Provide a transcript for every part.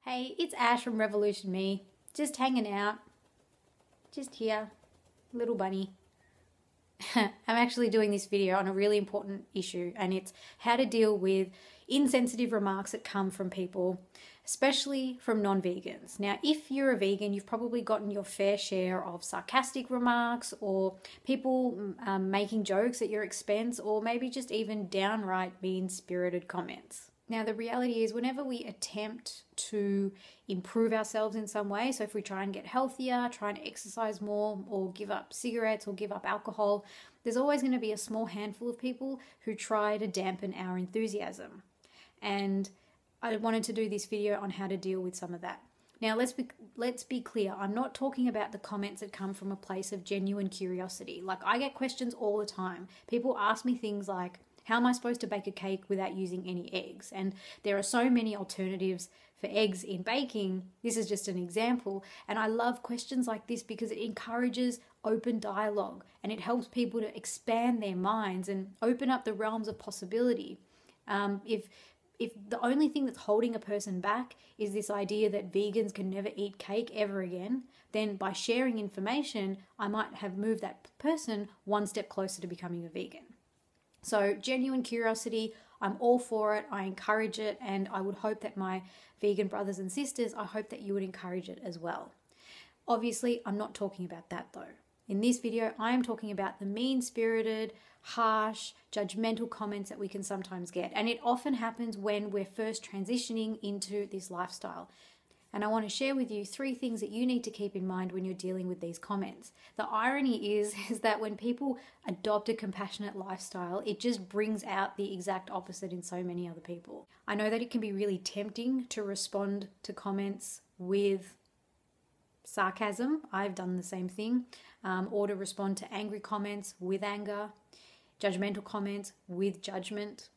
Hey, it's Ash from Revolution Me. Just hanging out. Just here. Little bunny. I'm actually doing this video on a really important issue, and it's how to deal with insensitive remarks that come from people, especially from non-vegans. Now, if you're a vegan, you've probably gotten your fair share of sarcastic remarks or people making jokes at your expense, or maybe just even downright mean-spirited comments. Now, the reality is whenever we attempt to improve ourselves in some way, so if we try and get healthier, try and exercise more, or give up cigarettes or give up alcohol, there's always going to be a small handful of people who try to dampen our enthusiasm. And I wanted to do this video on how to deal with some of that. Now, let's be clear. I'm not talking about the comments that come from a place of genuine curiosity. Like, I get questions all the time. People ask me things like, how am I supposed to bake a cake without using any eggs? And there are so many alternatives for eggs in baking. This is just an example. And I love questions like this because it encourages open dialogue and it helps people to expand their minds and open up the realms of possibility. If the only thing that's holding a person back is this idea that vegans can never eat cake ever again, then by sharing information, I might have moved that person one step closer to becoming a vegan. So genuine curiosity, I'm all for it, I encourage it, and I would hope that my vegan brothers and sisters, I hope that you would encourage it as well. Obviously, I'm not talking about that though. In this video, I am talking about the mean-spirited, harsh, judgmental comments that we can sometimes get. And it often happens when we're first transitioning into this lifestyle. And I want to share with you 3 things that you need to keep in mind when you're dealing with these comments. The irony is that when people adopt a compassionate lifestyle, it just brings out the exact opposite in so many other people. I know that it can be really tempting to respond to comments with sarcasm. I've done the same thing. Or to respond to angry comments with anger, judgmental comments with judgment.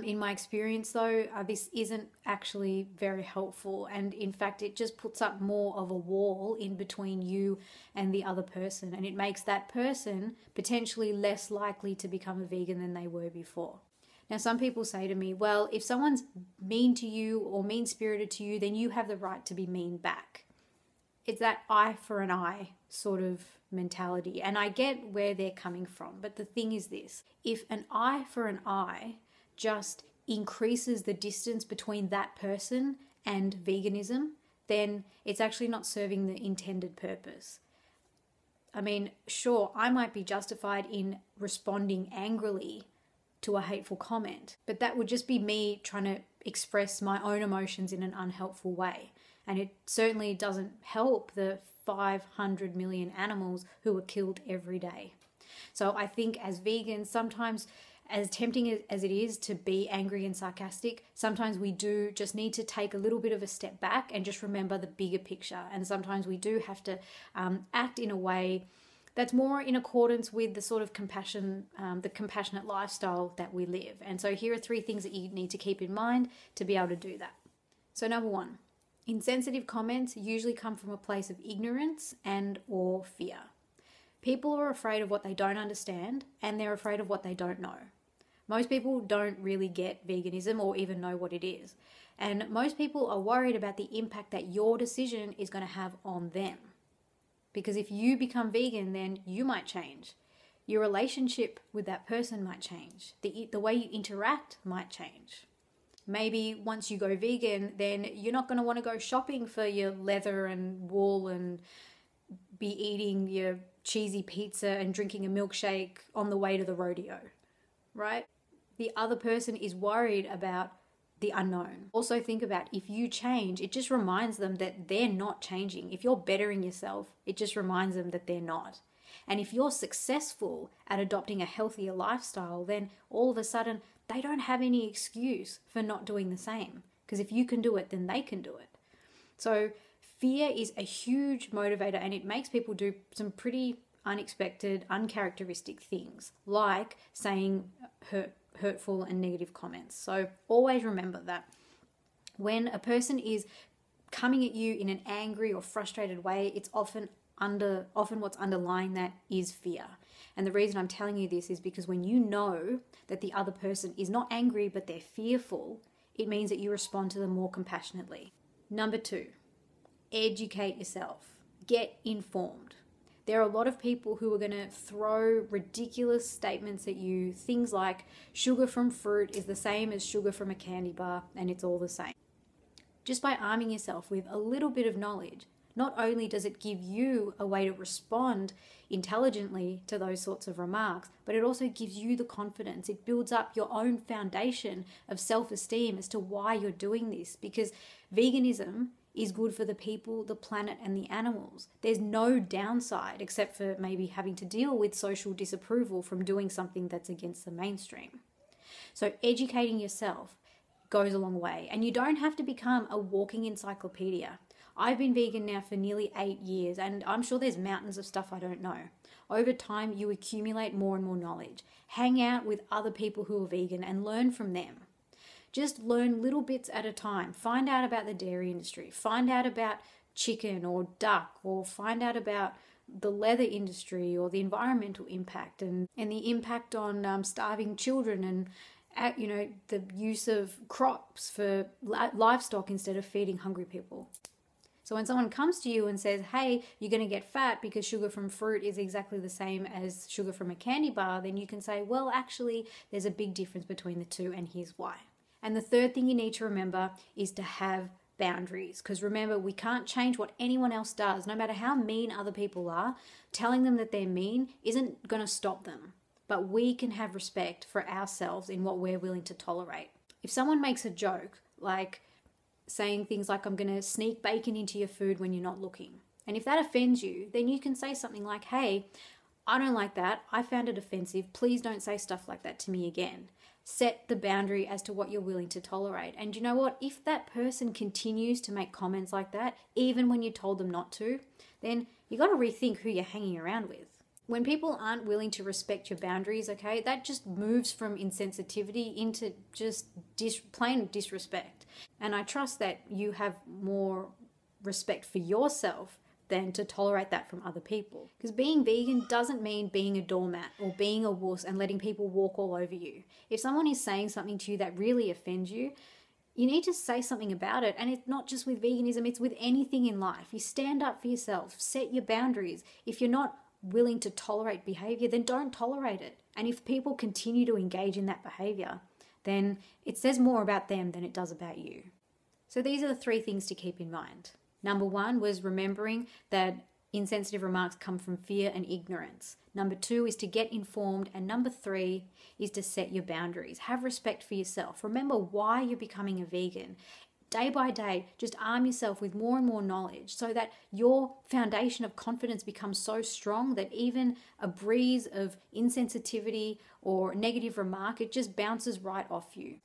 In my experience though, this isn't actually very helpful, and in fact it just puts up more of a wall in between you and the other person, and it makes that person potentially less likely to become a vegan than they were before. Now, some people say to me, well, if someone's mean to you or mean-spirited to you, then you have the right to be mean back. It's that eye for an eye sort of mentality, and I get where they're coming from, but the thing is this: if an eye for an eye just increases the distance between that person and veganism, then it's actually not serving the intended purpose. I mean, sure, I might be justified in responding angrily to a hateful comment, but that would just be me trying to express my own emotions in an unhelpful way. And it certainly doesn't help the 500 million animals who are killed every day. So I think as vegans, sometimes, as tempting as it is to be angry and sarcastic, sometimes we do just need to take a little bit of a step back and just remember the bigger picture. And sometimes we do have to act in a way that's more in accordance with the sort of the compassionate lifestyle that we live. And so here are 3 things that you need to keep in mind to be able to do that. So number 1, insensitive comments usually come from a place of ignorance and or fear. People are afraid of what they don't understand, and they're afraid of what they don't know. Most people don't really get veganism or even know what it is. And most people are worried about the impact that your decision is going to have on them. Because if you become vegan, then you might change. Your relationship with that person might change. The way you interact might change. Maybe once you go vegan, then you're not going to want to go shopping for your leather and wool and be eating your cheesy pizza and drinking a milkshake on the way to the rodeo, right? The other person is worried about the unknown. Also think about, if you change, it just reminds them that they're not changing. If you're bettering yourself, it just reminds them that they're not. And if you're successful at adopting a healthier lifestyle, then all of a sudden they don't have any excuse for not doing the same. Because if you can do it, then they can do it. So fear is a huge motivator, and it makes people do some pretty unexpected, uncharacteristic things, like saying hurtful and negative comments. So always remember that when a person is coming at you in an angry or frustrated way, it's often what's underlying that is fear. And the reason I'm telling you this is because when you know that the other person is not angry but they're fearful, it means that you respond to them more compassionately. Number 2, educate yourself. Get informed. There are a lot of people who are going to throw ridiculous statements at you. Things like sugar from fruit is the same as sugar from a candy bar and it's all the same. Just by arming yourself with a little bit of knowledge, not only does it give you a way to respond intelligently to those sorts of remarks, but it also gives you the confidence. It builds up your own foundation of self-esteem as to why you're doing this, because veganism is good for the people, the planet, and the animals. There's no downside except for maybe having to deal with social disapproval from doing something that's against the mainstream. So educating yourself goes a long way, and you don't have to become a walking encyclopedia. I've been vegan now for nearly 8 years, and I'm sure there's mountains of stuff I don't know. Over time, you accumulate more and more knowledge. Hang out with other people who are vegan and learn from them. Just learn little bits at a time. Find out about the dairy industry. Find out about chicken or duck, or find out about the leather industry or the environmental impact and the impact on starving children and the use of crops for livestock instead of feeding hungry people. So when someone comes to you and says, hey, you're going to get fat because sugar from fruit is exactly the same as sugar from a candy bar, then you can say, well, actually, there's a big difference between the two, and here's why. And the third thing you need to remember is to have boundaries. Because remember, we can't change what anyone else does. No matter how mean other people are, telling them that they're mean isn't going to stop them. But we can have respect for ourselves in what we're willing to tolerate. If someone makes a joke, like saying things like, I'm going to sneak bacon into your food when you're not looking, and if that offends you, then you can say something like, hey, I don't like that. I found it offensive. Please don't say stuff like that to me again. Set the boundary as to what you're willing to tolerate. And you know what? If that person continues to make comments like that, even when you told them not to, then you got to rethink who you're hanging around with. When people aren't willing to respect your boundaries, okay, that just moves from insensitivity into just plain disrespect. And I trust that you have more respect for yourself than to tolerate that from other people. Because being vegan doesn't mean being a doormat or being a wuss and letting people walk all over you. If someone is saying something to you that really offends you, you need to say something about it. And it's not just with veganism, it's with anything in life. You stand up for yourself, set your boundaries. If you're not willing to tolerate behavior, then don't tolerate it. And if people continue to engage in that behavior, then it says more about them than it does about you. So these are the 3 things to keep in mind. Number 1 was remembering that insensitive remarks come from fear and ignorance. Number 2 is to get informed. And number 3 is to set your boundaries. Have respect for yourself. Remember why you're becoming a vegan. Day by day, just arm yourself with more and more knowledge so that your foundation of confidence becomes so strong that even a breeze of insensitivity or negative remark, it just bounces right off you.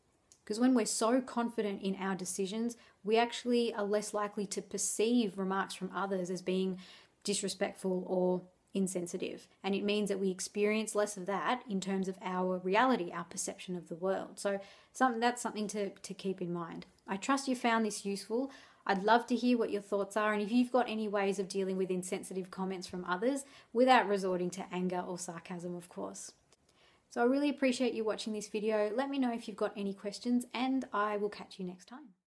Because when we're so confident in our decisions, we actually are less likely to perceive remarks from others as being disrespectful or insensitive. And it means that we experience less of that in terms of our reality, our perception of the world. So that's something to keep in mind. I trust you found this useful. I'd love to hear what your thoughts are, and if you've got any ways of dealing with insensitive comments from others without resorting to anger or sarcasm, of course. So I really appreciate you watching this video. Let me know if you've got any questions, and I will catch you next time.